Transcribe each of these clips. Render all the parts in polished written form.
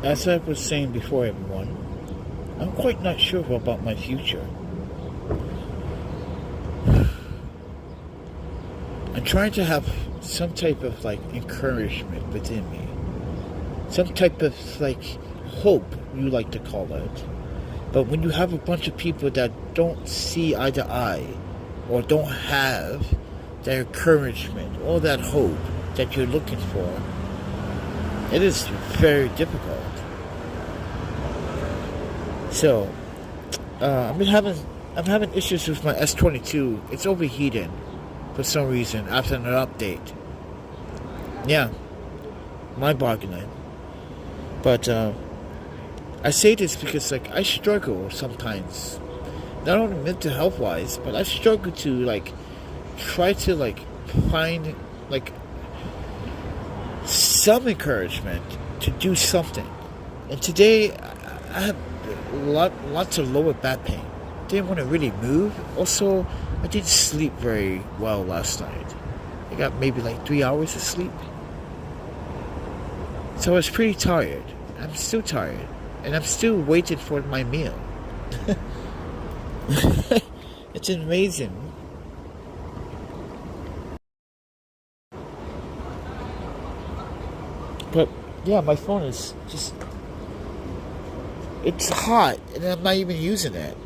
as I was saying before, everyone, I'm quite not sure about my future. I'm trying to have some type of like encouragement within me, some type of like hope, you like to call it. But when you have a bunch of people that don't see eye to eye, or don't have that encouragement or that hope that you're looking for, it is very difficult. So, I'm having issues with my S22. It's overheating for some reason after an update. Yeah, mind boggling. But I say this because like I struggle sometimes, not only mental health wise, but I struggle to like try to like find like some encouragement to do something. And today I have lots of lower back pain. Didn't want to really move. Also, I didn't sleep very well last night. I got maybe like 3 hours of sleep. So I was pretty tired. I'm still tired. And I'm still waiting for my meal. It's amazing. But yeah, my phone is just, it's hot and I'm not even using it.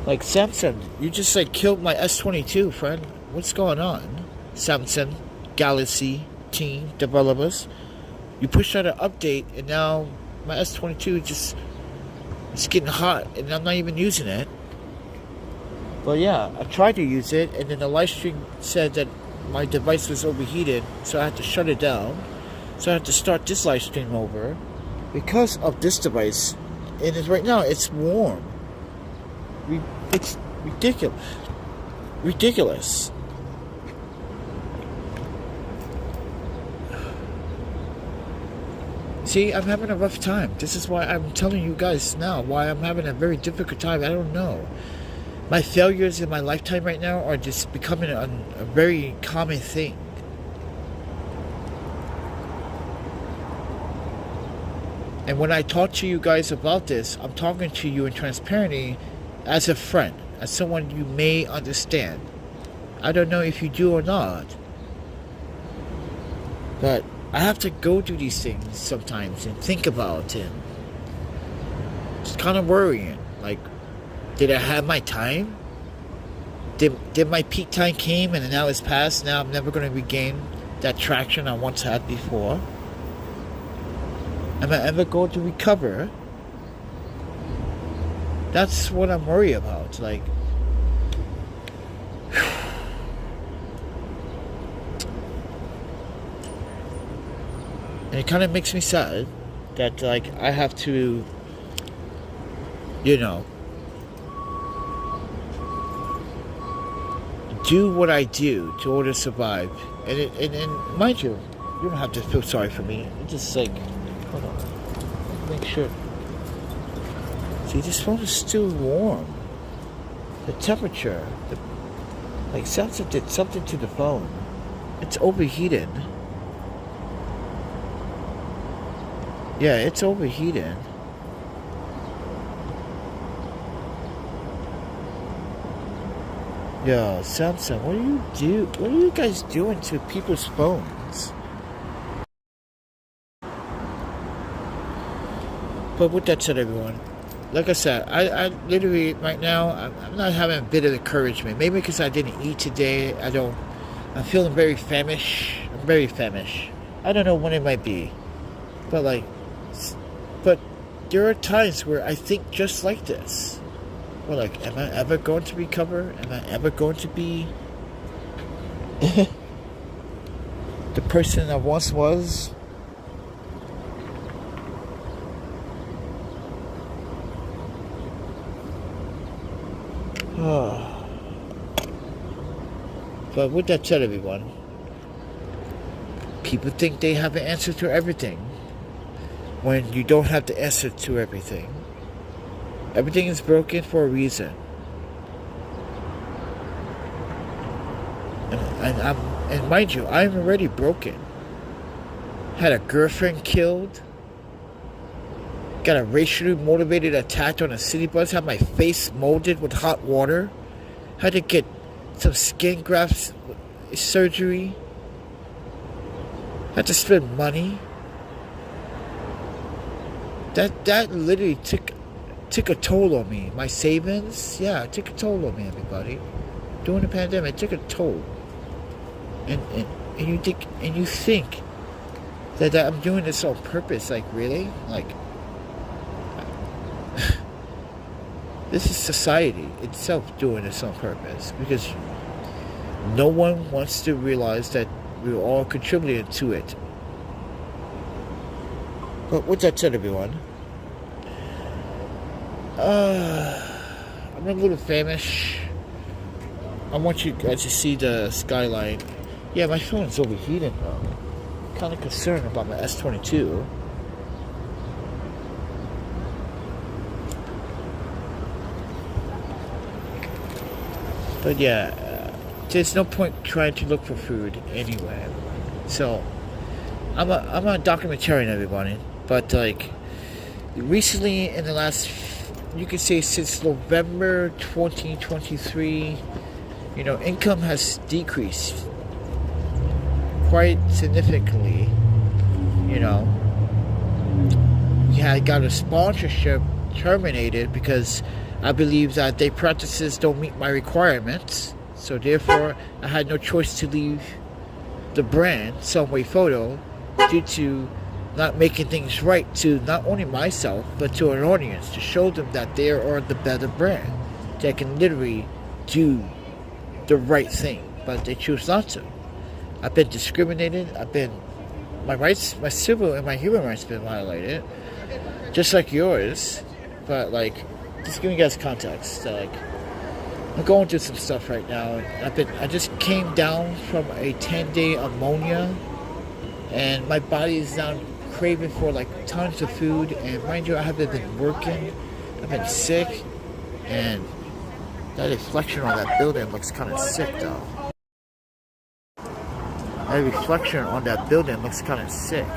Like Samsung, you just like killed my S22, friend. What's going on? Samsung Galaxy team developers. You pushed out an update and now my S22 just, it's getting hot and I'm not even using it. But yeah, I tried to use it and then the live stream said that my device was overheated, so I had to shut it down. So I had to start this live stream over because of this device. And right now it's warm. It's ridiculous. Ridiculous. See, I'm having a rough time. This is why I'm telling you guys now why I'm having a very difficult time. I don't know. My failures in my lifetime right now are just becoming a very common thing. And when I talk to you guys about this, I'm talking to you in transparency as a friend, as someone you may understand. I don't know if you do or not. But I have to go through these things sometimes and think about it. It's kind of worrying. Like, did I have my time? Did my peak time came and now it's past? Now I'm never going to regain that traction I once had before. Am I ever going to recover? That's what I'm worried about. Like, and it kind of makes me sad that like I have to, you know, do what I do to order to survive. And mind you, you don't have to feel sorry for me. It's just like, hold on, make sure. See, this phone is still warm. The temperature, like Samsung did something to the phone. It's overheated. Yeah, it's overheated. Yo, Samsung, what are you guys doing to people's phones? But with that said, everyone, like I said, I literally, right now, I'm not having a bit of encouragement. Maybe because I didn't eat today. I'm feeling very famished. I'm very famished. I don't know when it might be. But there are times where I think just like this. Well, like, am I ever going to recover? Am I ever going to be the person I once was? But with that said, everyone, people think they have an answer to everything when you don't have the answer to everything. Everything is broken for a reason. And mind you, I'm already broken. Had a girlfriend killed. got a racially motivated attack on a city bus, had my face molded with hot water, had to get some skin grafts surgery, had to spend money. That literally took a toll on me. My savings, yeah, it took a toll on me, everybody. During the pandemic, it took a toll. And you think that I'm doing this on purpose, like really? Like this is society itself doing this on purpose, because no one wants to realize that we're all contributing to it. But with that said, everyone, I'm a little famished. I want you guys to see the skyline. Yeah, my phone's overheating though. I'm kind of concerned about my S22. But yeah, there's no point trying to look for food anywhere. So I'm a documentarian, everybody. But like recently, in the last, you could say since November 2023, you know, income has decreased quite significantly. You know, I got a sponsorship terminated because I believe that their practices don't meet my requirements. So therefore, I had no choice to leave the brand, Someway Photo, due to not making things right to not only myself, but to an audience, to show them that they are the better brand, that can literally do the right thing, but they choose not to. I've been discriminated. My rights, my civil and my human rights have been violated, just like yours. But like, just giving you guys context. Like, I'm going through some stuff right now. I just came down from a 10-day ammonia, and my body is now craving for like tons of food. And mind you, I haven't been working. I've been sick, and that reflection on that building looks kind of sick, though. That reflection on that building looks kind of sick.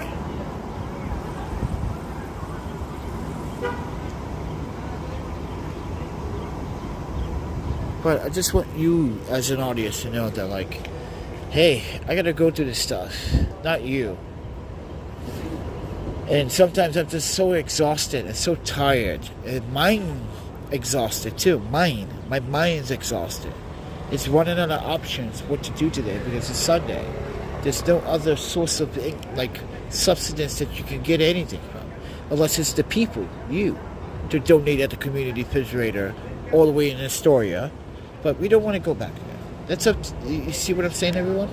But I just want you as an audience to know that, like, hey, I gotta go through this stuff, not you. And sometimes I'm just so exhausted and so tired. And mind exhausted too. My mind's exhausted. It's running out of options what to do today because it's Sunday. There's no other source of like substance that you can get anything from, unless it's the people, you, to donate at the community refrigerator all the way in Astoria. But we don't want to go back there. That's up to, you see what I'm saying, everyone?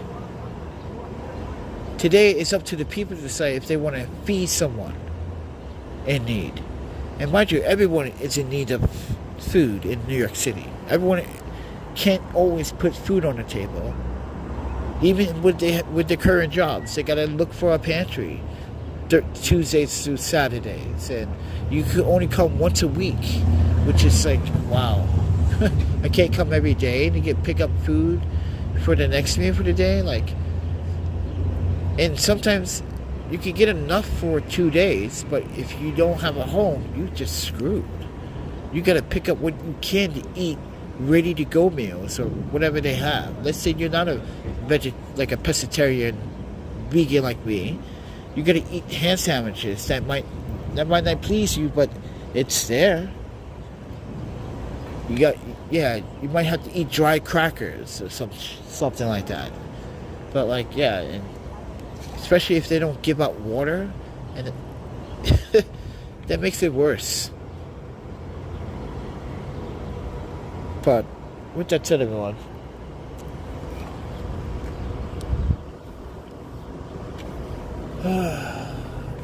Today it's up to the people to decide if they want to feed someone in need. And mind you, everyone is in need of food in New York City. Everyone can't always put food on the table. Even with their current jobs, they gotta look for a pantry Tuesdays through Saturdays, and you could only come once a week, which is like, wow. I can't come every day to pick up food for the next meal for the day, like. And sometimes you can get enough for 2 days, but if you don't have a home, you're just screwed. You gotta pick up what you can to eat, ready to go meals or whatever they have. Let's say you're not a like a pescatarian vegan like me. You gotta eat hand sandwiches that might not please you, but it's there. You might have to eat dry crackers or something like that. But like, yeah, and especially if they don't give out water, and that makes it worse. But with that said, everyone,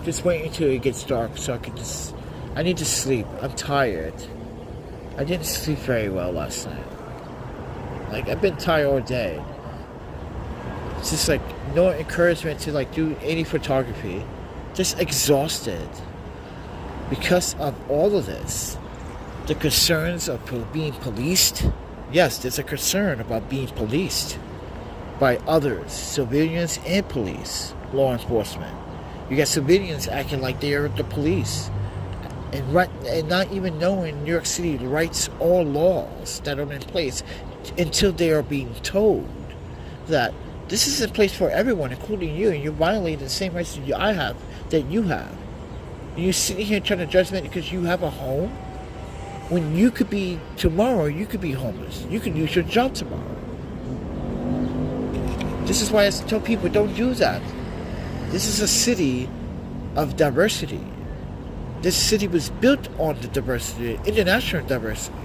just waiting until it gets dark so I need to sleep. I'm tired. I didn't sleep very well last night. Like, I've been tired all day. It's just like no encouragement to like do any photography. Just exhausted because of all of this. The concerns of being policed. Yes, there's a concern about being policed by others, civilians and police, law enforcement. You got civilians acting like they are the police. and not even knowing New York City rights or laws that are in place until they are being told that this is in place for everyone, including you, and you're violating the same rights that I have, that you have. And you're sitting here trying to judge me because you have a home, when you could be, tomorrow, you could be homeless. You could lose your job tomorrow. This is why I tell people, don't do that. This is a city of diversity. This city was built on the diversity, international diversity,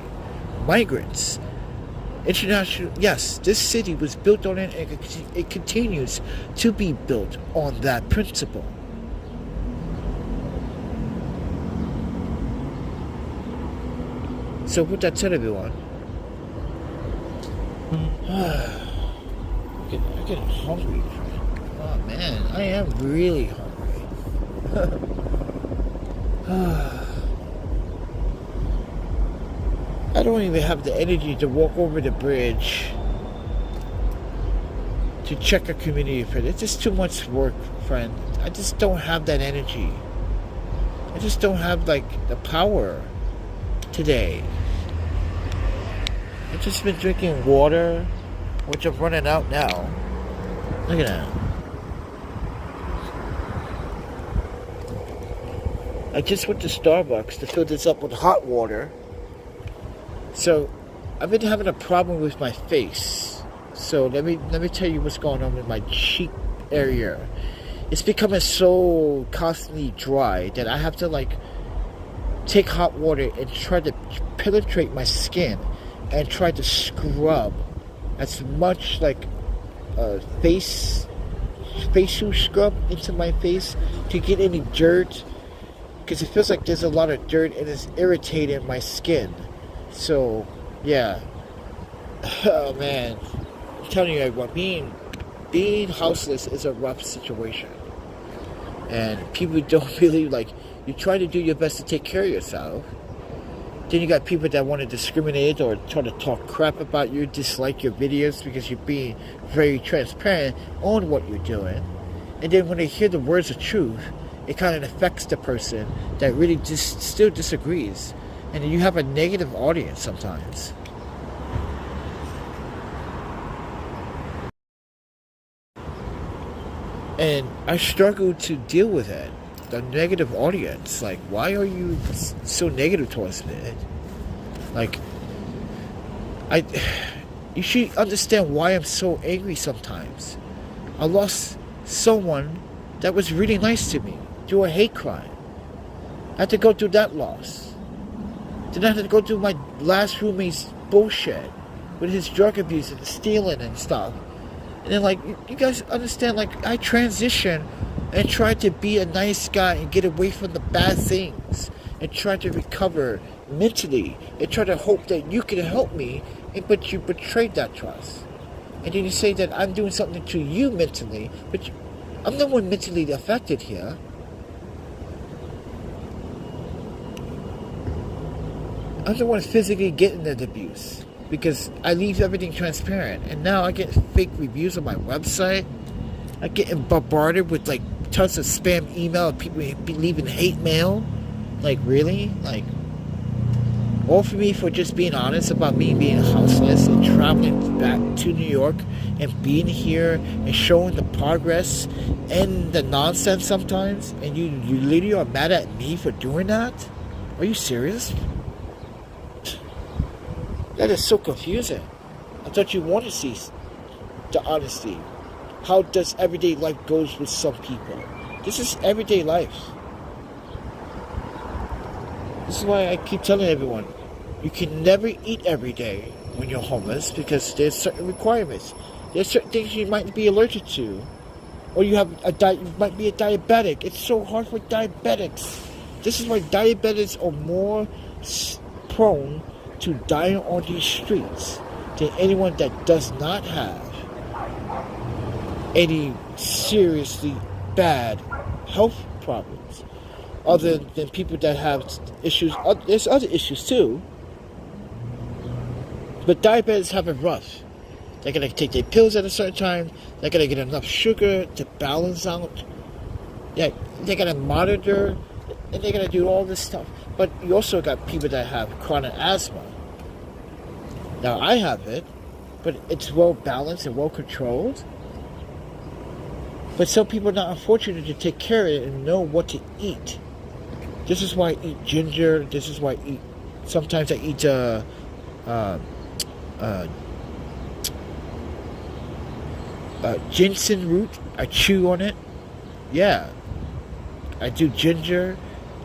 migrants, international. Yes, this city was built on it, and it continues to be built on that principle. So with that said, everyone, I'm getting hungry. Oh man, I am really hungry. I don't even have the energy to walk over the bridge to check a community friend. It's just too much work, friend. I just don't have that energy. I just don't have the power today. I've just been drinking water, which I'm running out now. Look at that. I just went to Starbucks to fill this up with hot water. So, I've been having a problem with my face. So let me tell you what's going on with my cheek area. It's becoming so constantly dry that I have to take hot water and try to penetrate my skin and try to scrub as much facial scrub into my face to get any dirt, because it feels like there's a lot of dirt and it's irritating my skin. So yeah. Oh man, I'm telling you everyone, being houseless is a rough situation, and people don't really you try to do your best to take care of yourself. Then you got people that want to discriminate or try to talk crap about you, dislike your videos because you're being very transparent on what you're doing. And then when they hear the words of truth, it kind of affects the person that really just still disagrees. And then you have a negative audience sometimes. And I struggle to deal with it. The negative audience, why are you so negative towards me? You should understand why I'm so angry sometimes. I lost someone that was really nice to me through a hate crime. I had to go through that loss. Then I had to go through my last roommate's bullshit with his drug abuse and stealing and stuff. And then you guys understand, I transitioned and try to be a nice guy and get away from the bad things and try to recover mentally and try to hope that you can help me, but you betrayed that trust. And then you say that I'm doing something to you mentally, but I'm the one mentally affected here. I'm the one physically getting that abuse because I leave everything transparent, and now I get fake reviews on my website. I get bombarded with tons of spam email of people leaving hate mail. Really? All for me for just being honest about me being houseless and traveling back to New York and being here and showing the progress and the nonsense sometimes, and you literally are mad at me for doing that? Are you serious? That is so confusing. I thought you wanted to see the honesty. How does everyday life goes with some people? This is everyday life. This is why I keep telling everyone, you can never eat every day when you're homeless because there's certain requirements. There's certain things you might be allergic to, or you might be a diabetic. It's so hard for diabetics. This is why diabetics are more prone to dying on these streets than anyone that does not have any seriously bad health problems, other than people that have issues. There's other issues too, but diabetics have it rough. They gotta take their pills at a certain time. They gotta get enough sugar to balance out. Yeah, they gotta monitor and they're gonna do all this stuff. But you also got people that have chronic asthma. Now I have it, but it's well balanced and well controlled. But some people are not unfortunate to take care of it and know what to eat. This is why I eat ginger. This is why I eat. Sometimes I eat ginseng root. I chew on it. Yeah, I do ginger.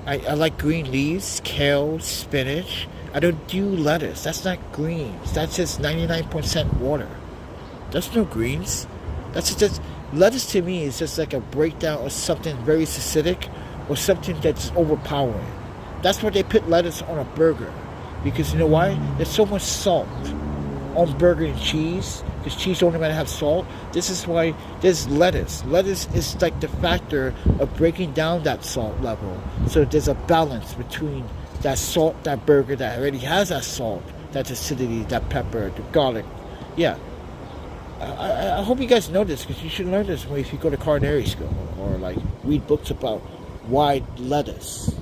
I like green leaves, kale, spinach. I don't do lettuce. That's not greens. That's just 99% water. That's no greens. That's just lettuce to me is just like a breakdown of something very acidic or something that's overpowering. That's why they put lettuce on a burger. Because you know why? There's so much salt on burger and cheese. Because cheese only might have salt. This is why there's lettuce. Lettuce is like the factor of breaking down that salt level. So there's a balance between that salt, that burger that already has that salt, that acidity, that pepper, the garlic. Yeah. I hope you guys know this, because you should learn this if you go to culinary school or like read books about why lettuce.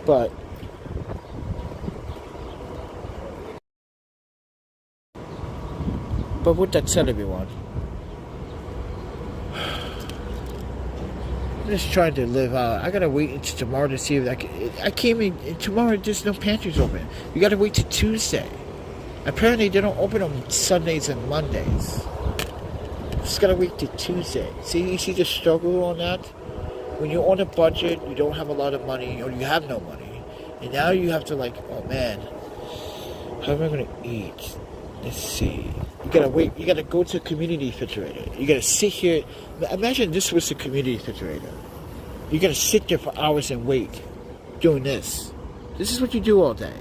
But with that said, everyone, I'm just trying to live out. I gotta wait until tomorrow to see if I came in tomorrow. There's no pantries open. You gotta wait till Tuesday. Apparently, they don't open on Sundays and Mondays. Just gotta wait till Tuesday. You see the struggle on that? When you're on a budget, you don't have a lot of money, or you have no money, and now you have to oh man, how am I gonna eat? Let's see. You gotta wait. You gotta go to a community refrigerator. You gotta sit here. Imagine this was a community refrigerator. You gotta sit there for hours and wait, doing this. This is what you do all day.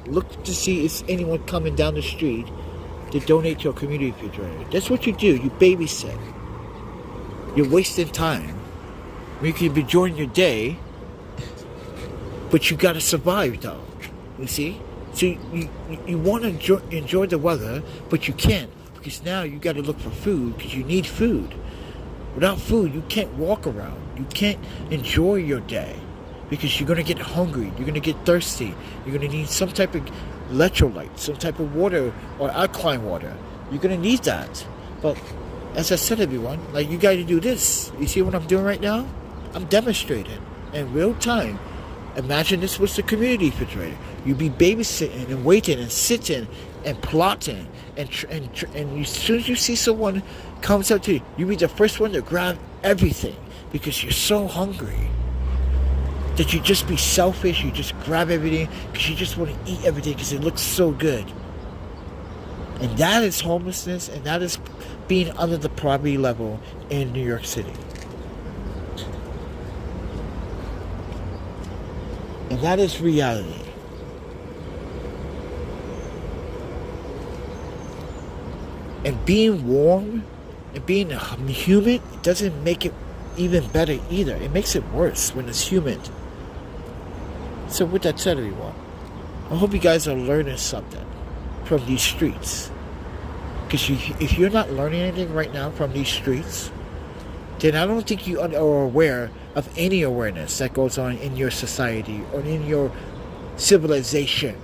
Look to see if anyone coming down the street to donate to a community refrigerator. That's what you do. You babysit. You're wasting time. You could be enjoying your day, but you gotta survive, though. You see? So you want to enjoy the weather, but you can't, because now you got to look for food, because you need food. Without food, you can't walk around. You can't enjoy your day, because you're going to get hungry. You're going to get thirsty. You're going to need some type of electrolyte, some type of water or alkaline water. You're going to need that. But as I said, everyone, you got to do this. You see what I'm doing right now? I'm demonstrating in real time. Imagine this was the community refrigerator. You'd be babysitting and waiting and sitting and plotting. And as soon as you see someone comes up to you, you'll be the first one to grab everything, because you're so hungry that you just be selfish. You just grab everything because you just want to eat everything because it looks so good. And that is homelessness, and that is being under the poverty level in New York City. And that is reality. And being warm and being humid, it doesn't make it even better either. It makes it worse when it's humid. So with that said, everyone, I hope you guys are learning something from these streets. Because if you're not learning anything right now from these streets, then I don't think you are aware of any awareness that goes on in your society or in your civilization.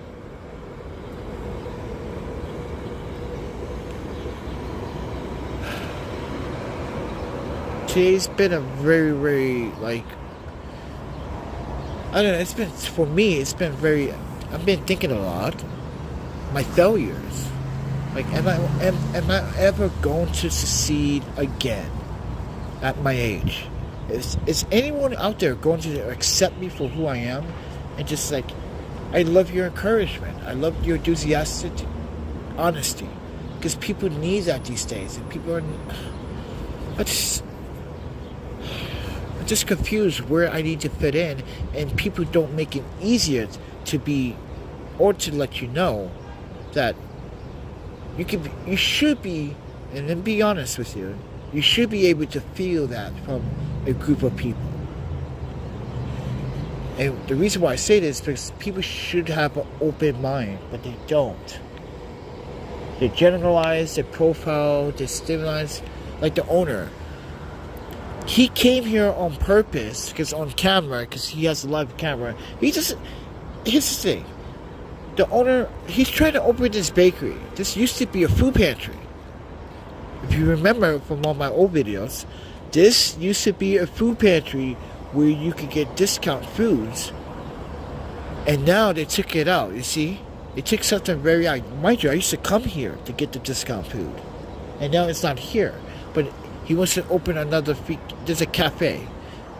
Today's been a very, very, I don't know, it's been, for me, it's been very, I've been thinking a lot. My failures. Am I ever going to succeed again at my age? Is anyone out there going to accept me for who I am? And just I love your encouragement. I love your enthusiastic honesty. Because people need that these days. And people are... I'm just confused where I need to fit in. And people don't make it easier to be... or to let you know that you should be... And then be honest with you. You should be able to feel that from a group of people. And the reason why I say this is because people should have an open mind, but they don't. They generalize, they profile, they stimulate, like the owner. He came here on purpose, because on camera, because he has a live camera. Here's the thing. The owner, he's trying to open this bakery. This used to be a food pantry. If you remember from all my old videos, this used to be a food pantry where you could get discount foods. And now they took it out, you see? They took something very, mind you, I used to come here to get the discount food. And now it's not here. But he wants to open another, there's a cafe.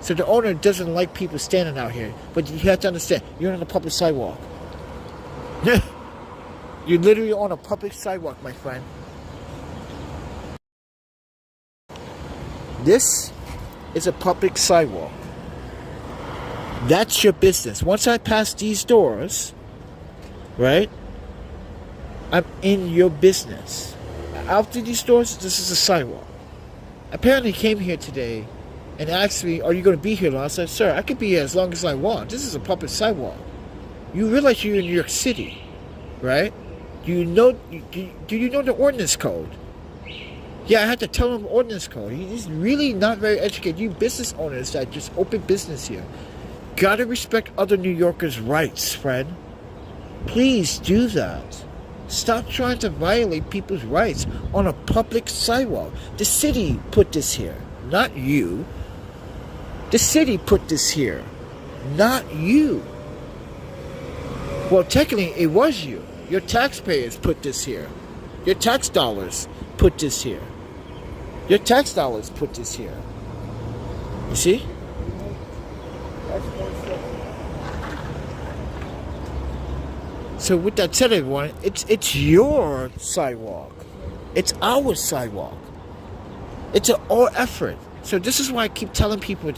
So the owner doesn't like people standing out here. But you have to understand, you're on a public sidewalk. You're literally on a public sidewalk, my friend. This is a public sidewalk. That's your business. Once I pass these doors, right, I'm in your business. After these doors, this is a sidewalk. Apparently came here today and asked me, are you going to be here long? I said, sir, I could be here as long as I want. This is a public sidewalk. You realize you're in New York City, right? Do you know the ordinance code? Yeah, I had to tell him ordinance code. He's really not very educated. You business owners that just open business here, gotta respect other New Yorkers' rights, friend. Please do that. Stop trying to violate people's rights on a public sidewalk. The city put this here, not you. The city put this here, not you. Well, technically, it was you. Your taxpayers put this here. Your tax dollars put this here. Your tax dollars put this here. You see? So with that said, everyone, it's your sidewalk. It's our sidewalk. It's an all effort. So this is why I keep telling people,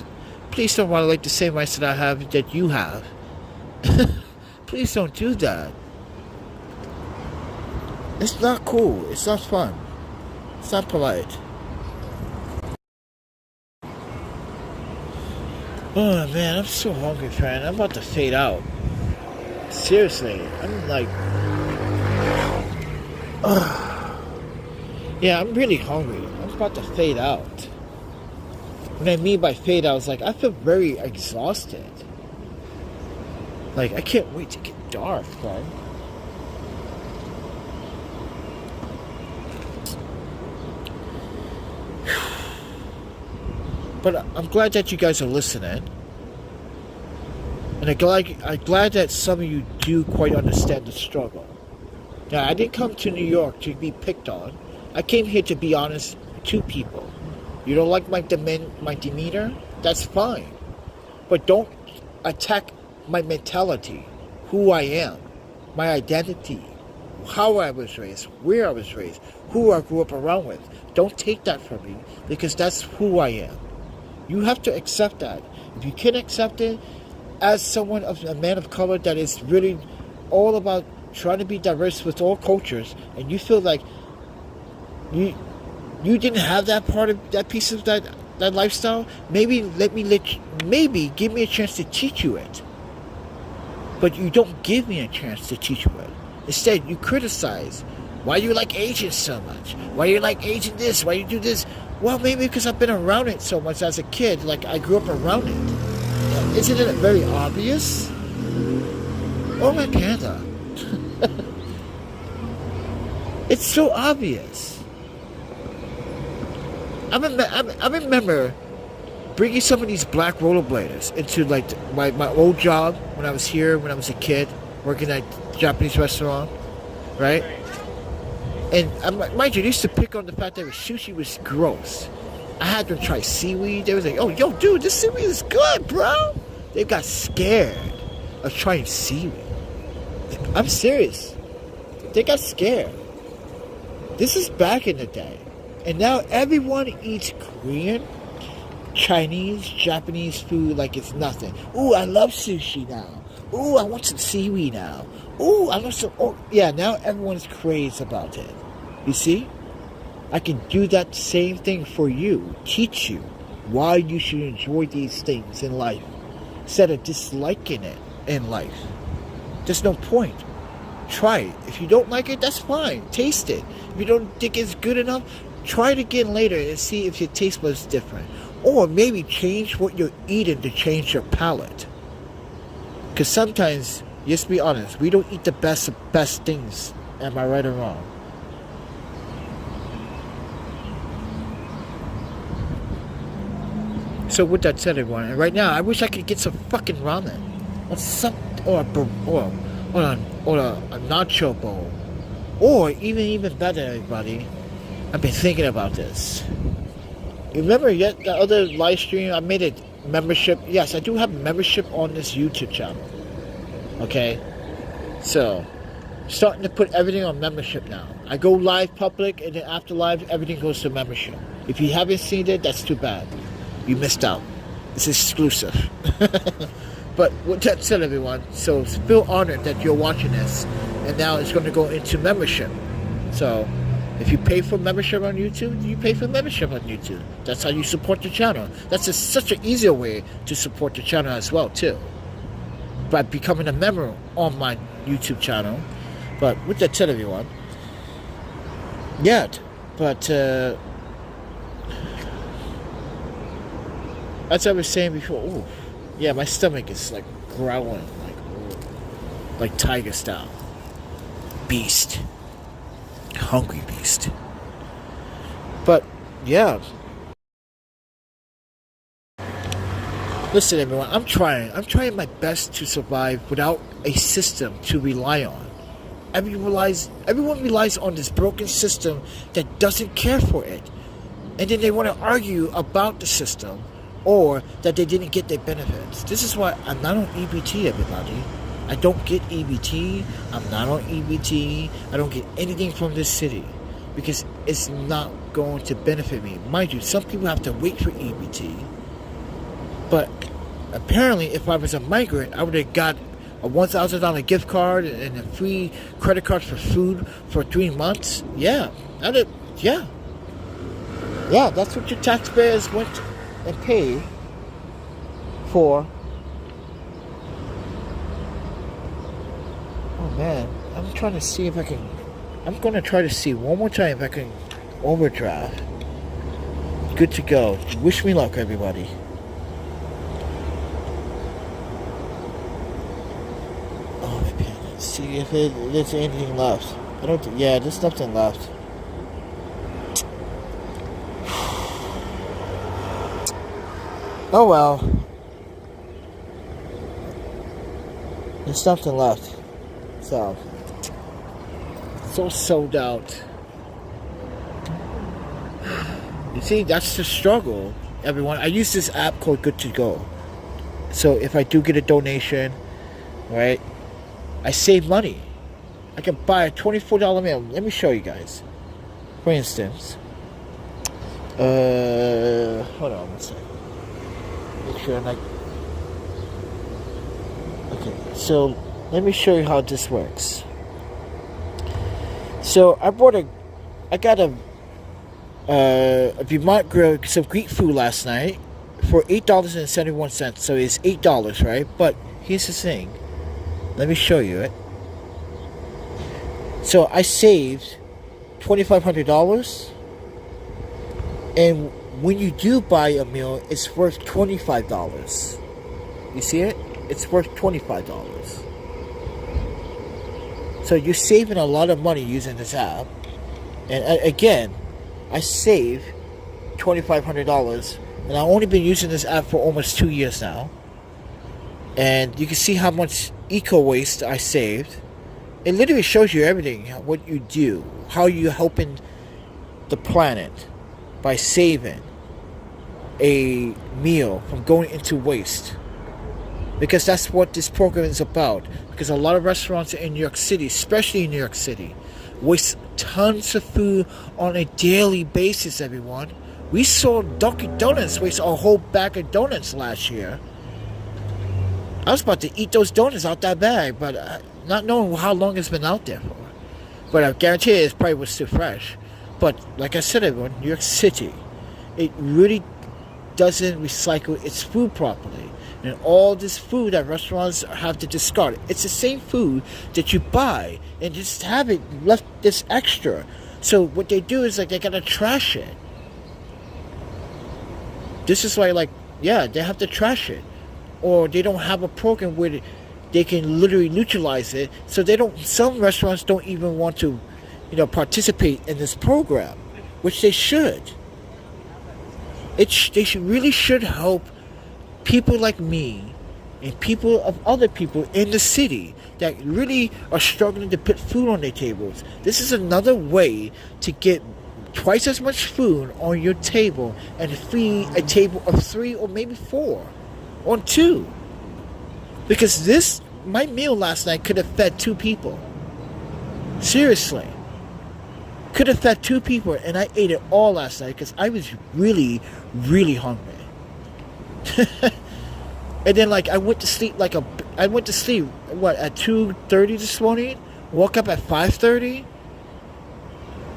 please don't violate the same rights that I have that you have. Please don't do that. It's not cool. It's not fun. It's not polite. Oh man, I'm so hungry, friend. I'm about to fade out. Seriously, I'm like, yeah, I'm really hungry. I'm about to fade out. What I mean by fade out is like, I feel very exhausted. Like, I can't wait to get dark, friend. But I'm glad that you guys are listening. And I'm glad that some of you do quite understand the struggle. Now, I didn't come to New York to be picked on. I came here to be honest to people. You don't like my demeanor? That's fine. But don't attack my mentality, who I am, my identity, how I was raised, where I was raised, who I grew up around with. Don't take that from me, because that's who I am. You have to accept that. If you can't accept it, as someone of a man of color that is really all about trying to be diverse with all cultures, and you feel like you didn't have that part of that piece of that lifestyle, maybe give me a chance to teach you it. But you don't give me a chance to teach you it. Instead, you criticize. Why you like Asians so much? Why you like Asian this? Why you do this? Well, maybe because I've been around it so much as a kid. Like, I grew up around it. Isn't it very obvious? Oh, my panda. It's so obvious. I remember bringing some of these black rollerbladers into like my old job when I was here, when I was a kid, working at a Japanese restaurant, right? And mind you, they used to pick on the fact that sushi was gross. I had them try seaweed. They was like, oh, yo, dude, this seaweed is good, bro. They got scared of trying seaweed. I'm serious. They got scared. This is back in the day. And now everyone eats Korean, Chinese, Japanese food like it's nothing. Ooh, I love sushi now. Ooh, I want some seaweed now. Ooh, I want some... Oh, yeah, now everyone's crazy about it. You see? I can do that same thing for you. Teach you why you should enjoy these things in life instead of disliking it in life. There's no point. Try it. If you don't like it, that's fine. Taste it. If you don't think it's good enough, try it again later and see if your taste buds different. Or maybe change what you're eating to change your palate. Because sometimes, just be honest, we don't eat the best of best things. Am I right or wrong? So with that said, everyone, and right now I wish I could get some fucking ramen, or some, or a nacho bowl, or even better, everybody. I've been thinking about this. You remember yet the other live stream? I made a membership. Yes, I do have a membership on this YouTube channel. Okay, so starting to put everything on membership now. I go live public, and then after live, everything goes to membership. If you haven't seen it, that's too bad. You missed out. It's exclusive. But with that said, everyone, so feel honored that you're watching this, and now it's going to go into membership. So if you pay for membership on YouTube, you pay for membership on YouTube. That's how you support the channel. That's such an easier way to support the channel as well, too, by becoming a member on my YouTube channel. But with that said, everyone, yeah, but as I was saying before, ooh, yeah, my stomach is like growling, like tiger style. Beast. Hungry beast. But, yeah. Listen, everyone, I'm trying my best to survive without a system to rely on. Everyone relies on this broken system that doesn't care for it. And then they want to argue about the system, or that they didn't get their benefits. This is why I'm not on EBT, everybody. I don't get EBT. I'm not on EBT. I don't get anything from this city because it's not going to benefit me. Mind you, some people have to wait for EBT. But apparently, if I was a migrant, I would have got a $1,000 gift card and a free credit card for food for 3 months. Yeah, yeah, that's what your taxpayers went and paid for. Oh man, I'm trying to see if I can. I'm gonna try to see one more time if I can overdraft. Good to go. Wish me luck, everybody. Oh man, let's see if there's anything left. I don't. Yeah, there's nothing left. Oh well. There's nothing left. So, it's all sold out. You see, that's the struggle, everyone. I use this app called Good to Go. So if I do get a donation, right, I save money. I can buy a $24 meal. Let me show you guys. For instance, hold on one second. Make sure I'm like, okay, so let me show you how this works. So I got a Vermont grill, some Greek food last night for $8.71. So it's $8, right? But here's the thing. Let me show you it. So I saved $2,500, and when you do buy a meal, it's worth $25. You see it? It's worth $25. So you're saving a lot of money using this app. And again, I saved $2,500, and I've only been using this app for almost 2 years now. And you can see how much eco waste I saved. It literally shows you everything, what you do, how you're helping the planet by saving a meal from going into waste. Because that's what this program is about. Because a lot of restaurants in New York City, especially in New York City, waste tons of food on a daily basis, everyone. We saw Dunkin' Donuts waste a whole bag of donuts last year. I was about to eat those donuts out that bag, but not knowing how long it's been out there for. But I guarantee it probably was still fresh. But like I said, everyone, New York City, it really doesn't recycle its food properly. And all this food that restaurants have to discard, it's the same food that you buy and just have it left this extra. So what they do is like they gotta trash it. This is why, like, yeah, they have to trash it, or they don't have a program where they can literally neutralize it. So they don't. Some restaurants don't even want to, participate in this program, which they should. They really should help people like me and people of other people in the city that really are struggling to put food on their tables. This is another way to get twice as much food on your table and feed a table of 3 or maybe 4 or 2. Because my meal last night could have fed 2 people. Seriously. Could have fed 2 people, and I ate it all last night because I was really, really hungry. And then, like, I went to sleep at 2:30 this morning, woke up at 5:30,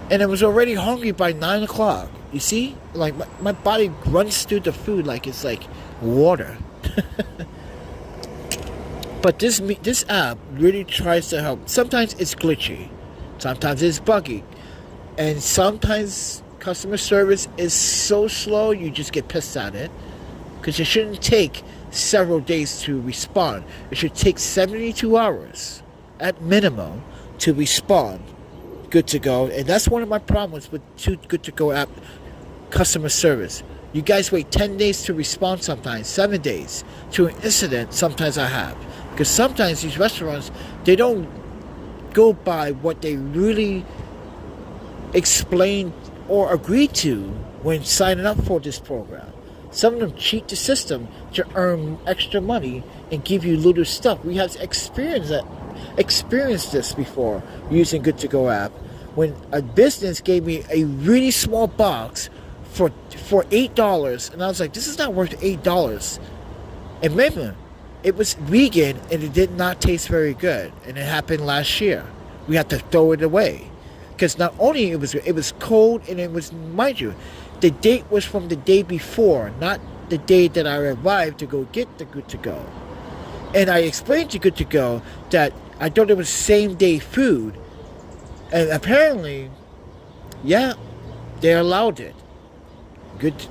and I was already hungry by 9 o'clock. You see? Like, my body runs through the food like it's like water. But this app really tries to help. Sometimes it's glitchy. Sometimes it's buggy. And sometimes customer service is so slow you just get pissed at it. Because it shouldn't take several days to respond. It should take 72 hours at minimum to respond. Good to go. And that's one of my problems with Good to Go app customer service. You guys wait 10 days to respond sometimes, 7 days to an incident sometimes I have. Because sometimes these restaurants, they don't go by what they really explain or agree to when signing up for this program. Some of them cheat the system to earn extra money and give you little stuff. We have experienced this before using Good to Go app, when a business gave me a really small box for $8, and I was like, this is not worth $8. And remember, it was vegan and it did not taste very good, and it happened last year. We had to throw it away. Because not only it was cold, and it was, mind you, the date was from the day before, not the day that I arrived to go get the Good to Go. And I explained to Good to Go that I thought it was same day food. And apparently, yeah, they allowed it.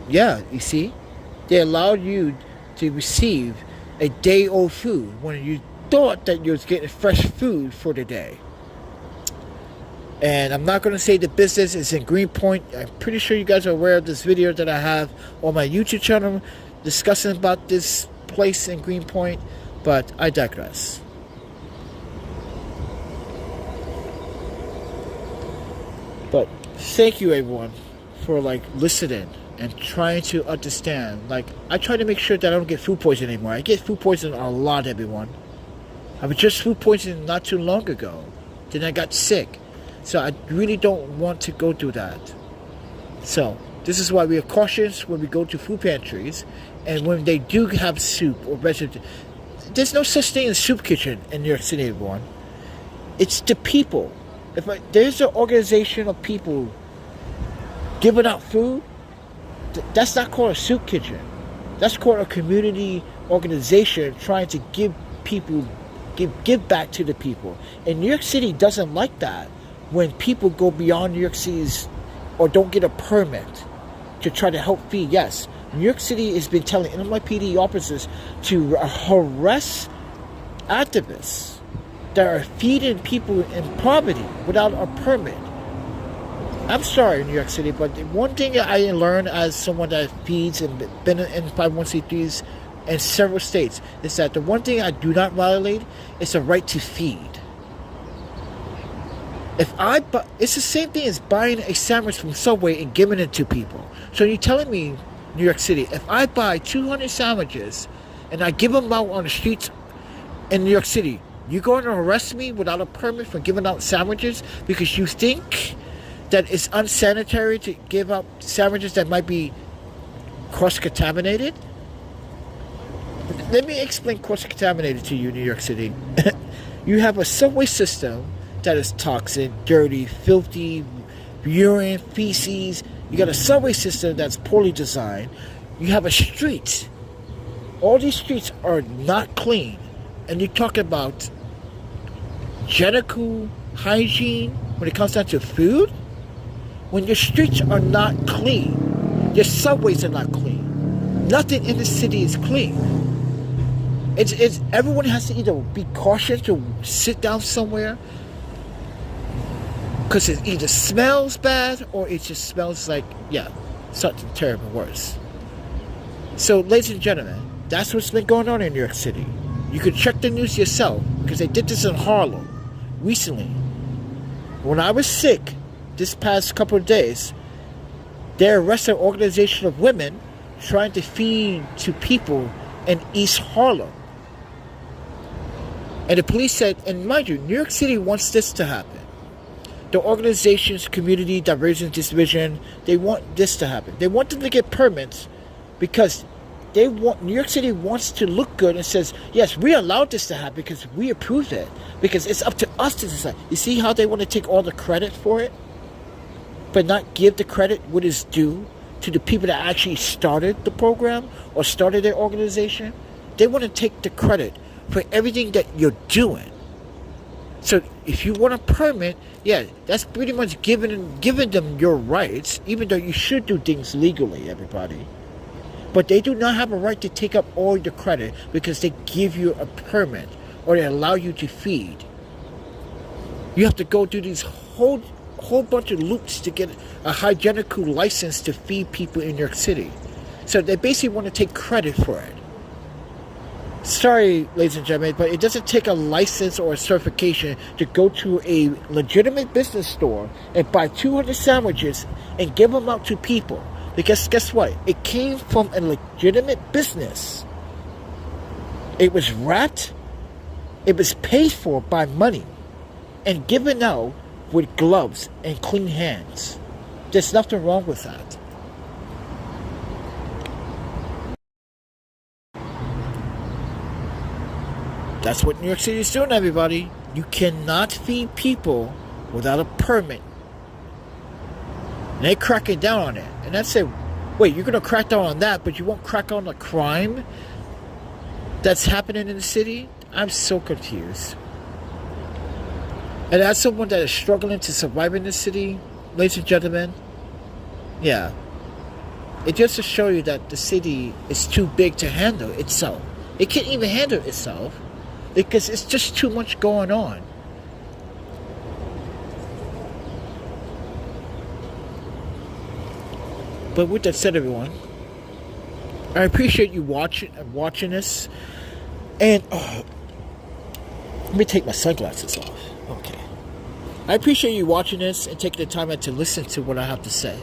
You see? They allowed you to receive a day old food when you thought that you was getting fresh food for the day. And I'm not going to say the business is in Greenpoint. I'm pretty sure you guys are aware of this video that I have on my YouTube channel discussing about this place in Greenpoint, but I digress. But thank you everyone for listening and trying to understand. I try to make sure that I don't get food poisoning anymore. I get food poisoning a lot, everyone. I was just food poisoning not too long ago. Then I got sick. So I really don't want to go through that. So this is why we are cautious when we go to food pantries, and when they do have soup or vegetable. There's no such thing as soup kitchen in New York City, everyone. It's the people. There's an organization of people giving out food, that's not called a soup kitchen. That's called a community organization trying to give back to the people. And New York City doesn't like that. When people go beyond New York City's or don't get a permit to try to help feed. Yes, New York City has been telling NYPD officers to harass activists that are feeding people in poverty without a permit. I'm sorry, New York City, but one thing I learned as someone that feeds and been in 501c3s in several states is that the one thing I do not violate is the right to feed. It's the same thing as buying a sandwich from Subway and giving it to people. So you're telling me, New York City, if I buy 200 sandwiches and I give them out on the streets in New York City, you're going to arrest me without a permit for giving out sandwiches because you think that it's unsanitary to give out sandwiches that might be cross-contaminated? Let me explain cross-contaminated to you, New York City. You have a subway system that is toxic, dirty, filthy, urine, feces. You got a subway system that's poorly designed. You have a street. All these streets are not clean. And you talk about genital hygiene when it comes down to food? When your streets are not clean, your subways are not clean. Nothing in the city is clean. It's everyone has to either be cautious to sit down somewhere because it either smells bad or it just smells like, yeah, something terrible worse. So, ladies and gentlemen, that's what's been going on in New York City. You can check the news yourself because they did this in Harlem recently. When I was sick this past couple of days, they arrested an organization of women trying to feed to people in East Harlem. And the police said, and mind you, New York City wants this to happen. The organization's Community Diversion Division, they want this to happen. They want them to get permits because New York City wants to look good and says, yes, we allowed this to happen because we approved it. Because it's up to us to decide. You see how they want to take all the credit for it? But not give the credit what is due to the people that actually started the program or started their organization? They want to take the credit for everything that you're doing. So if you want a permit, yeah, that's pretty much giving them your rights, even though you should do things legally, everybody. But they do not have a right to take up all the credit because they give you a permit or they allow you to feed. You have to go through these whole bunch of loops to get a hygienical license to feed people in New York City. So they basically want to take credit for it. Sorry, ladies and gentlemen, but it doesn't take a license or a certification to go to a legitimate business store and buy 200 sandwiches and give them out to people. Because guess what? It came from a legitimate business. It was wrapped, it was paid for by money, and given out with gloves and clean hands. There's nothing wrong with that. That's what New York City is doing, everybody. You cannot feed people without a permit. And they're cracking down on it. And I say, wait, you're going to crack down on that, but you won't crack down on the crime that's happening in the city? I'm so confused. And as someone that is struggling to survive in the city, ladies and gentlemen, yeah, it just to show you that the city is too big to handle itself. It can't even handle itself because it's just too much going on. But with that said, everyone, I appreciate you watching this. And let me take my sunglasses off. Okay. I appreciate you watching this and taking the time out to listen to what I have to say.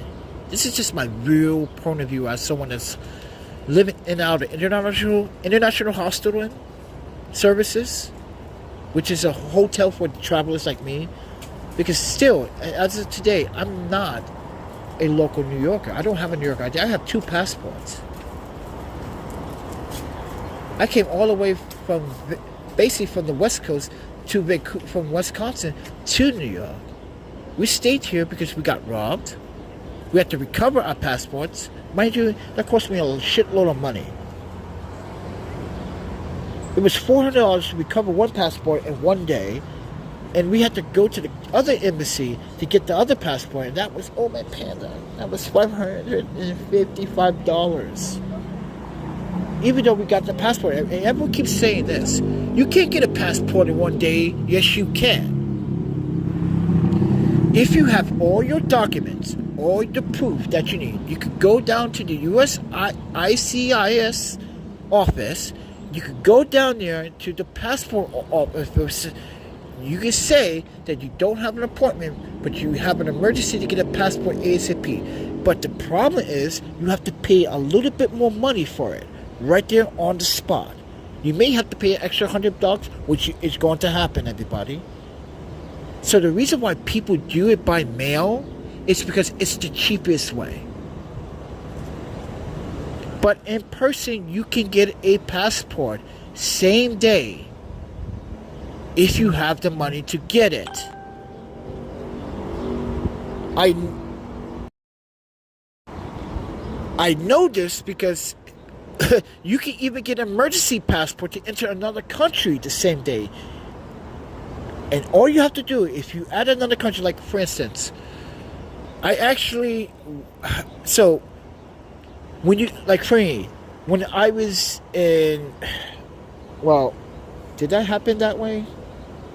This is just my real point of view as someone that's living in and out of international hospital services, which is a hotel for travelers like me. Because still, as of today, I'm not a local New Yorker. I don't have a New York ID. I have 2 passports. I came all the way from basically from the West Coast from Wisconsin to New York. We stayed here because we got robbed. We had to recover our passports. Mind you, that cost me a shitload of money. It was $400 to recover one passport in one day, and we had to go to the other embassy to get the other passport, and that was, oh my panda, that was $555. Even though we got the passport, and everyone keeps saying this, you can't get a passport in one day. Yes, you can. If you have all your documents, all the proof that you need, you could go down to the ICIS office. You could go down there to the passport office. You can say that you don't have an appointment, but you have an emergency to get a passport ASAP. But the problem is you have to pay a little bit more money for it, right there on the spot. You may have to pay an extra $100, which is going to happen, everybody. So the reason why people do it by mail is because it's the cheapest way. But in person, you can get a passport same day if you have the money to get it. I know this because you can even get an emergency passport to enter another country the same day. And all you have to do, if you add another country, like for instance, when you, like for me, when I was in, well, did that happen that way?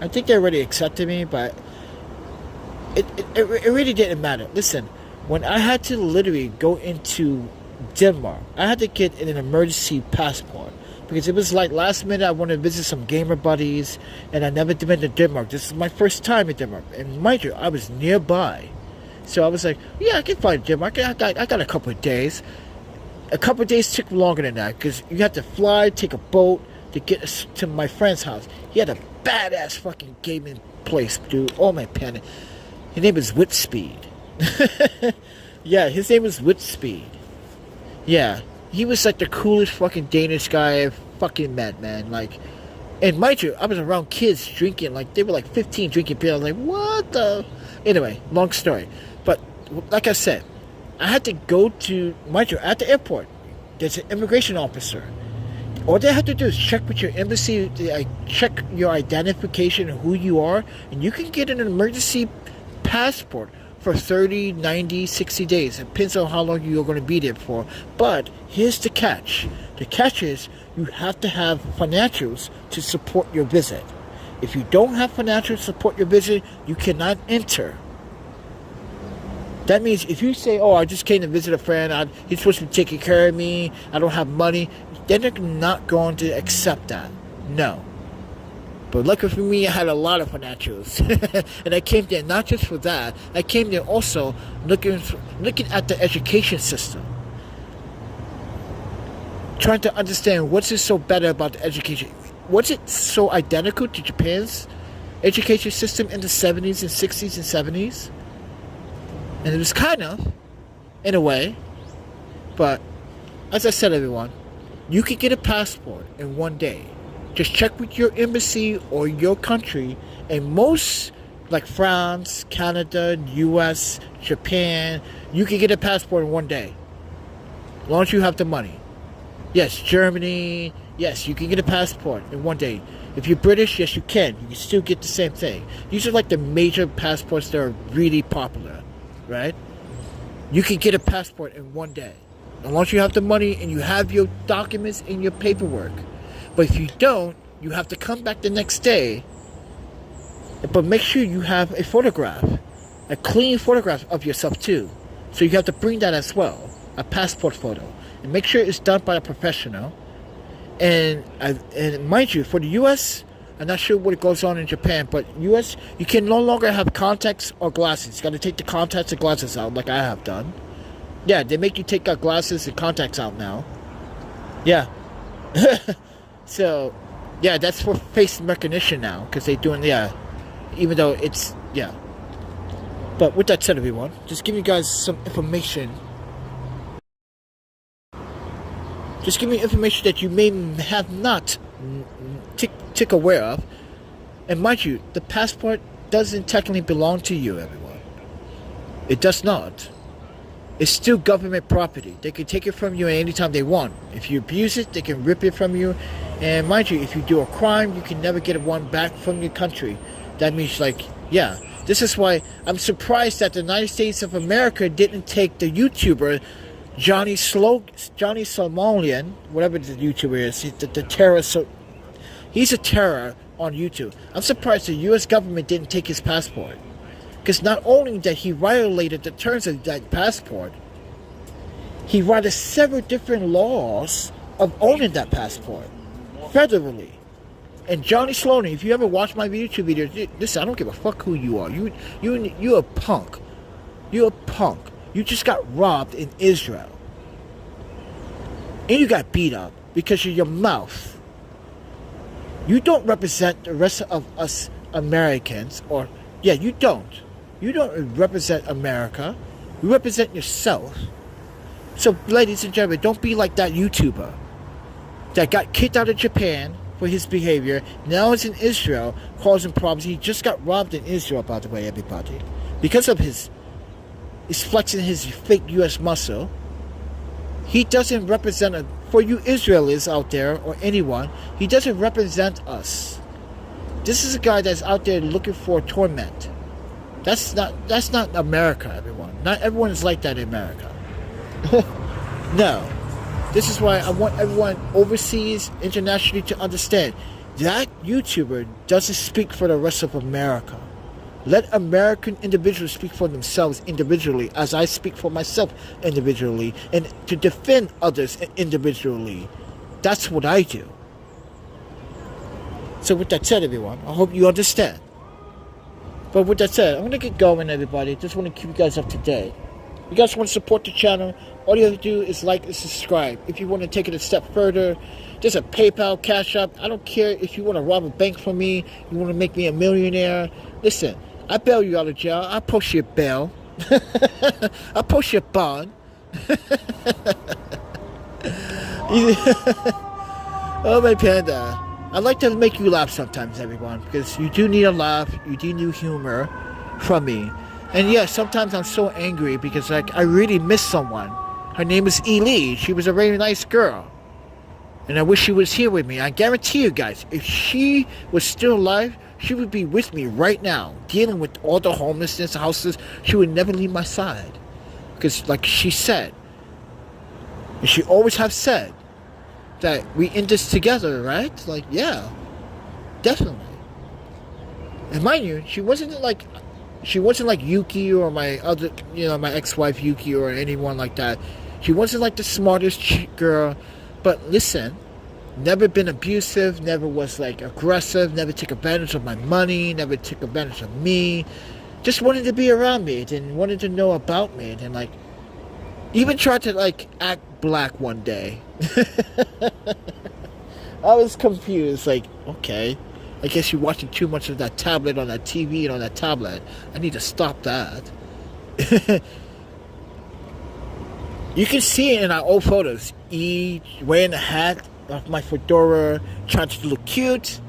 I think they already accepted me, but it really didn't matter. Listen, when I had to literally go into Denmark, I had to get an emergency passport because it was like last minute. I wanted to visit some gamer buddies, and I never been to Denmark. This is my first time in Denmark, and mind you, I was nearby, so I was like, yeah, I can find Denmark. I got a couple of days. A couple of days took longer than that because you had to fly, take a boat to get to my friend's house. He had a badass fucking gaming place, dude. Oh my panda. His name is Whitspeed. Yeah, his name was Whitspeed. Yeah, he was like the coolest fucking Danish guy I've fucking met, man. Like, and mind you, I was around kids drinking, like, they were like 15 drinking beer. I was like, what the? Anyway, long story. But, like I said, I had to go to, mind you, at the airport, there's an immigration officer. All they have to do is check with your embassy, check your identification of who you are, and you can get an emergency passport for 30, 90, 60 days. It depends on how long you're going to be there for. But here's the catch. The catch is you have to have financials to support your visit. If you don't have financials to support your visit, you cannot enter. That means if you say, oh, I just came to visit a friend, he's supposed to be taking care of me, I don't have money, then they're not going to accept that. No. But luckily for me, I had a lot of financials. And I came there not just for that, I came there also looking at the education system. Trying to understand what's it so better about the education. What's it so identical to Japan's education system in the 70s and 60s and 70s? And it was kind of, in a way. But, as I said, everyone, you can get a passport in one day. Just check with your embassy or your country. And most, like France, Canada, US, Japan, you can get a passport in one day. As long as you have the money. Yes, Germany, yes, you can get a passport in one day. If you're British, yes, you can. You can still get the same thing. These are like the major passports that are really popular. Right? You can get a passport in one day. As long as you have the money and you have your documents and your paperwork. But if you don't, you have to come back the next day. But make sure you have a photograph. A clean photograph of yourself too. So you have to bring that as well. A passport photo. And make sure it's done by a professional. And mind you, for the US, I'm not sure what goes on in Japan, but US, you can no longer have contacts or glasses. You got to take the contacts and glasses out, like I have done. Yeah, they make you take out glasses and contacts out now. Yeah. So, yeah, that's for face recognition now, because they're doing, yeah, even though it's, yeah. But with that said, everyone, just give you guys some information. Just give me information that you may have not tick aware of. And mind you, the passport doesn't technically belong to you, everyone. It does not. It's still government property. They can take it from you anytime they want. If you abuse it, they can rip it from you. And mind you, if you do a crime, you can never get one back from your country. That means, like, yeah. This is why I'm surprised that the United States of America didn't take the YouTuber Johnny Somalian, whatever the YouTuber is, the terrorist. He's a terror on YouTube. I'm surprised the U.S. government didn't take his passport. Because not only that he violated the terms of that passport, he violated several different laws of owning that passport. Federally. And Johnny Sloan, if you ever watch my YouTube videos, listen, I don't give a fuck who you are. You're a punk. You're a punk. You just got robbed in Israel. And you got beat up because of your mouth. You don't represent the rest of us Americans, or, yeah, you don't. You don't represent America. You represent yourself. So, ladies and gentlemen, don't be like that YouTuber that got kicked out of Japan for his behavior. Now he's in Israel causing problems. He just got robbed in Israel, by the way, everybody. Because of he's flexing his fake U.S. muscle. He doesn't represent, for you Israelis out there, or anyone, he doesn't represent us. This is a guy that's out there looking for torment. That's not America, everyone. Not everyone is like that in America. No. This is why I want everyone overseas, internationally to understand that YouTuber doesn't speak for the rest of America. Let American individuals speak for themselves individually, as I speak for myself individually, and to defend others individually. That's what I do. So with that said, everyone, I hope you understand. But with that said, I'm going to get going, everybody. Just want to keep you guys up to date. You guys want to support the channel, all you have to do is like and subscribe. If you want to take it a step further, there's a PayPal, Cash App. I don't care if you want to rob a bank from me, you want to make me a millionaire. Listen, I bail you out of jail. I post your bail. I post your bond. Oh, my panda. I like to make you laugh sometimes, everyone, because you do need a laugh. You do need humor from me. And yeah, sometimes I'm so angry because like I really miss someone. Her name is Ely. She was a very nice girl. And I wish she was here with me. I guarantee you guys, if she was still alive, she would be with me right now, dealing with all the homelessness houses. She would never leave my side. Because like she said, and she always have said, that we in this together, right? Like, yeah, definitely. And mind you, she wasn't like Yuki or my other, my ex-wife Yuki or anyone like that. She wasn't like the smartest girl, but listen, never been abusive, never was like aggressive, never took advantage of my money, never took advantage of me. Just wanted to be around me, and wanted to know about me, and like even tried to like act black one day. I was confused, like, okay, I guess you're watching too much of that tablet on that TV and on that tablet. I need to stop that. You can see it in our old photos. Wearing a hat of my fedora, trying to look cute.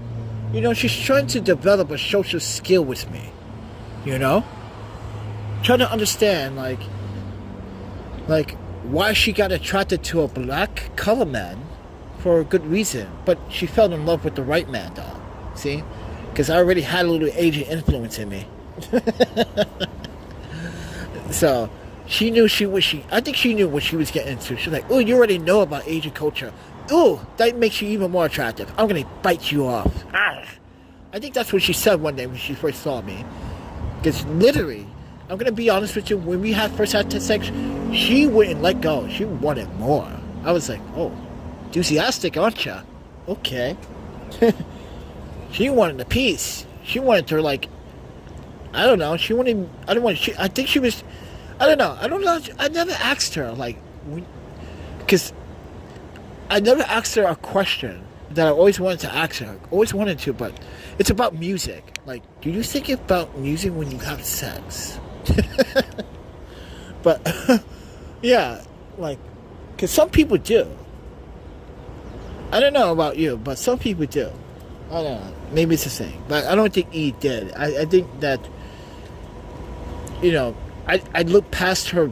She's trying to develop a social skill with me. Trying to understand, like why she got attracted to a black color man for a good reason, but she fell in love with the right man, though. See, because I already had a little Asian influence in me. So she knew I think she knew what she was getting into. She's like, oh, you already know about Asian culture. Oh, that makes you even more attractive. I'm gonna bite you off. Arr. I think that's what she said one day when she first saw me. Because literally, I'm gonna be honest with you, when we first had sex, she wouldn't let go. She wanted more. I was like, oh, enthusiastic, aren't ya? Okay. She wanted a piece. She wanted to, like, I don't know. I think she was, I don't know. I never asked her, like, because I never asked her a question that I always wanted to ask her. Always wanted to, but it's about music. Like, do you think about music when you have sex? But yeah, like, because some people do. I don't know about you, but some people do. I don't know. Maybe it's the same, but I don't think E did. I think that I looked past her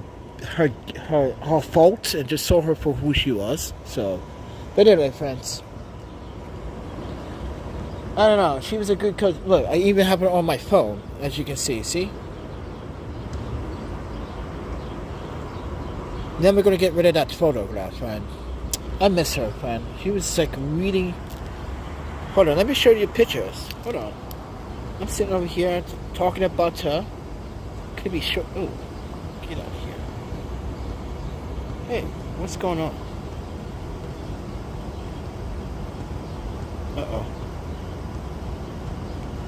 faults and just saw her for who she was. So, but anyway, friends. I don't know. She was a good coach. Look, I even have her on my phone, as you can see. See? Never gonna get rid of that photograph, friend. I miss her, friend. She was like really. Hold on, let me show you pictures. Hold on. I'm sitting over here talking about her. Could be short. Oh, get out of here. Hey, what's going on? Uh-oh.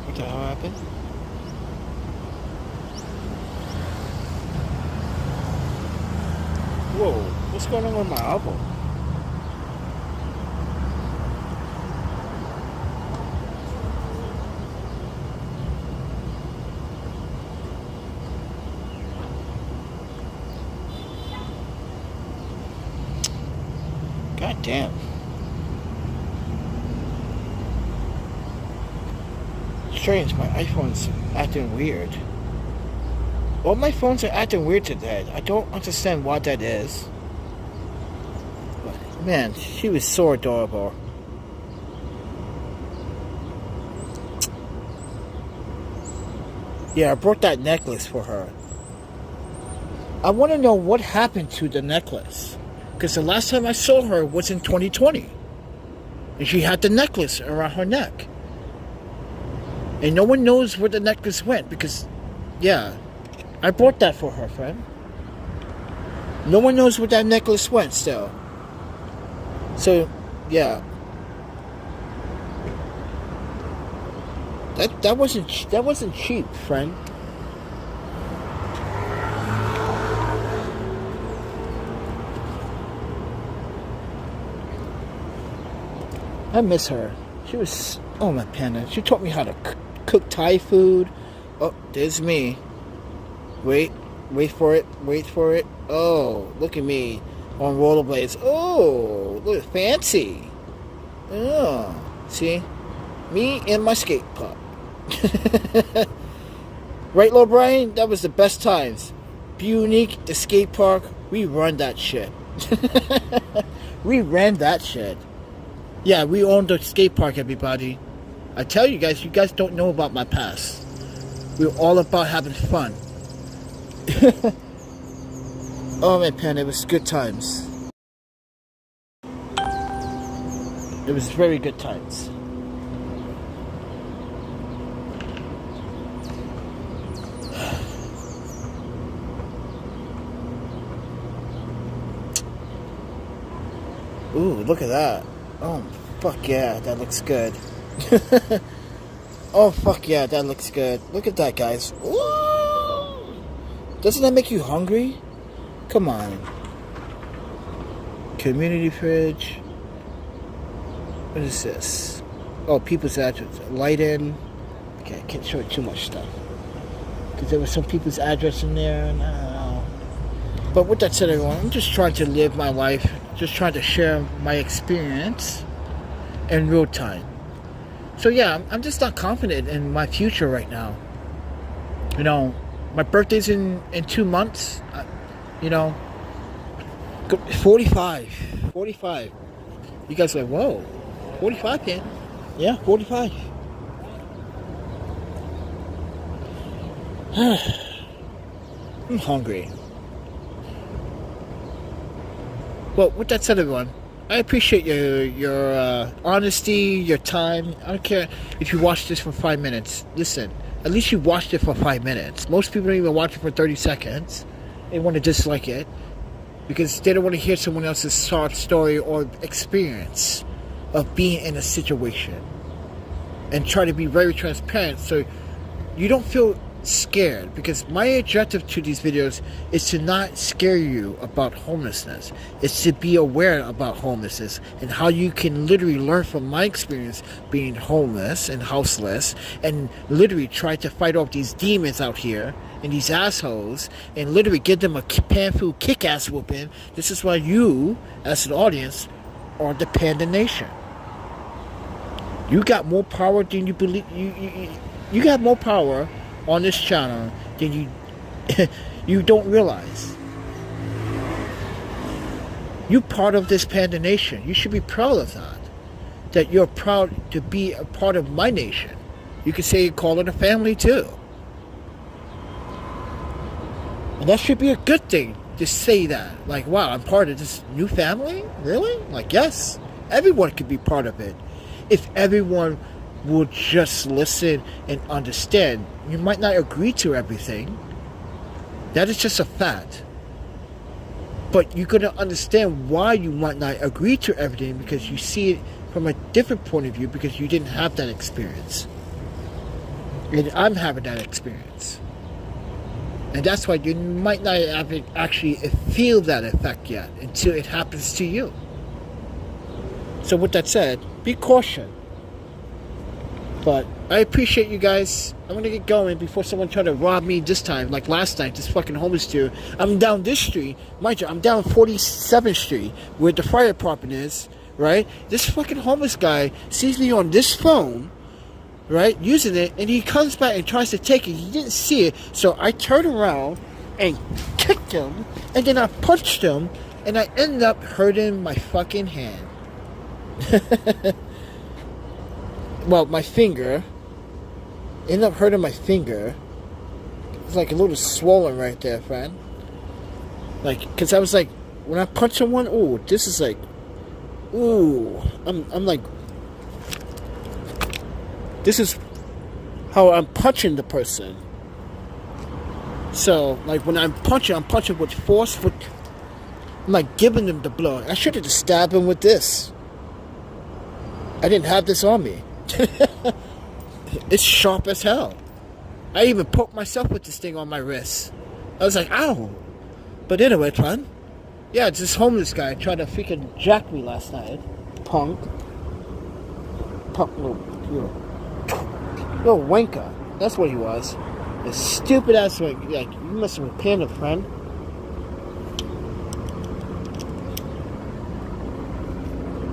What the hell happened? Whoa, what's going on with my elbow? God damn. Strange, my iPhone's acting weird. All my phones are acting weird today. I don't understand why that is. But, man, she was so adorable. Yeah, I brought that necklace for her. I want to know what happened to the necklace. Because the last time I saw her was in 2020. And she had the necklace around her neck. And no one knows where the necklace went because, yeah, I bought that for her, friend. No one knows where that necklace went still. So, yeah. That wasn't cheap, friend. I miss her. She was, oh my panda. She taught me how to cook Thai food. Oh, there's me. Wait for it. Oh, look at me on rollerblades. Oh, look, fancy. Oh, see? Me and my skate park. Right, Lil Brian? That was the best times. Be Unique, the skate park, we run that shit. We ran that shit. Yeah, we owned the skate park, everybody. I tell you guys don't know about my past. We were all about having fun. Oh man, Pan, it was good times. It was very good times. Ooh, look at that. Oh, fuck yeah, that looks good. Oh, fuck yeah, that looks good. Look at that, guys. Ooh. Doesn't that make you hungry? Come on. Community fridge. What is this? Oh, people's address. Light in. Okay, I can't show too much stuff. Because there was some people's address in there, and I don't know. But with that said, everyone, I'm just trying to live my life. Just trying to share my experience in real time. So yeah, I'm just not confident in my future right now. You know, my birthday's in 2 months. You know, 45. You guys are like, whoa, 45, man. Yeah, 45. I'm hungry. Well, with that said, everyone, I appreciate your honesty, your time. I don't care if you watched this for 5 minutes. Listen, at least you watched it for 5 minutes. Most people don't even watch it for 30 seconds. They want to dislike it because they don't want to hear someone else's sob story or experience of being in a situation, and try to be very transparent so you don't feel scared. Because my objective to these videos is to not scare you about homelessness. It's to be aware about homelessness and how you can literally learn from my experience being homeless and houseless, and literally try to fight off these demons out here and these assholes, and literally give them a pan-fu kick-ass whooping. This is why you, as an audience, are the Panda Nation. You got more power than you believe. You got more power on this channel than you don't realize. You're part of this Panda Nation. You should be proud of that. That you're proud to be a part of my nation. You could say, call it a family too. And that should be a good thing to say that. Like, wow, I'm part of this new family? Really? Like, yes. Everyone could be part of it. If everyone would just listen and understand. You might not agree to everything. That is just a fact. But you're going to understand why you might not agree to everything, because you see it from a different point of view, because you didn't have that experience. And I'm having that experience. And that's why you might not actually feel that effect yet until it happens to you. So with that said, be cautious. But I appreciate you guys. I'm going to get going before someone try to rob me this time. Like last night, this fucking homeless dude. I'm down this street. Mind you, I'm down 47th Street where the fire department is, right? This fucking homeless guy sees me on this phone, right, using it, and he comes back and tries to take it. He didn't see it, so I turned around and kicked him, and then I punched him, and I ended up hurting my fucking hand. Well, my finger. Ended up hurting my finger. It's like a little swollen right there, friend. Like, because I was like when I punch someone, ooh, this is like, ooh, I'm like, this is how I'm punching the person. So, like, when I'm punching with force. I'm like giving them the blow. I should have just stabbed him with this. I didn't have this on me. It's sharp as hell. I even poked myself with this thing on my wrist. I was like, ow. But anyway, fun. Yeah, it's this homeless guy tried to freaking jack me last night. Punk. Little wanker. That's what he was. A stupid ass wanker. Like, you must have been panda, friend.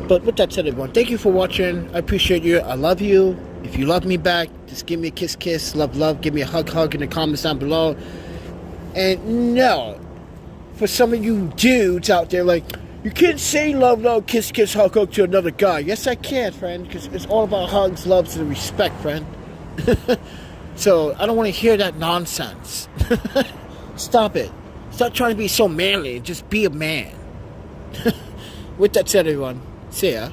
But with that said, everyone, thank you for watching. I appreciate you. I love you. If you love me back, just give me a kiss, love, give me a hug in the comments down below. And no, for some of you dudes out there, like, you can't say love, kiss, hug to another guy. Yes, I can, friend, because it's all about hugs, loves, and respect, friend. So, I don't want to hear that nonsense. Stop it. Stop trying to be so manly and just be a man. With that said, everyone, see ya.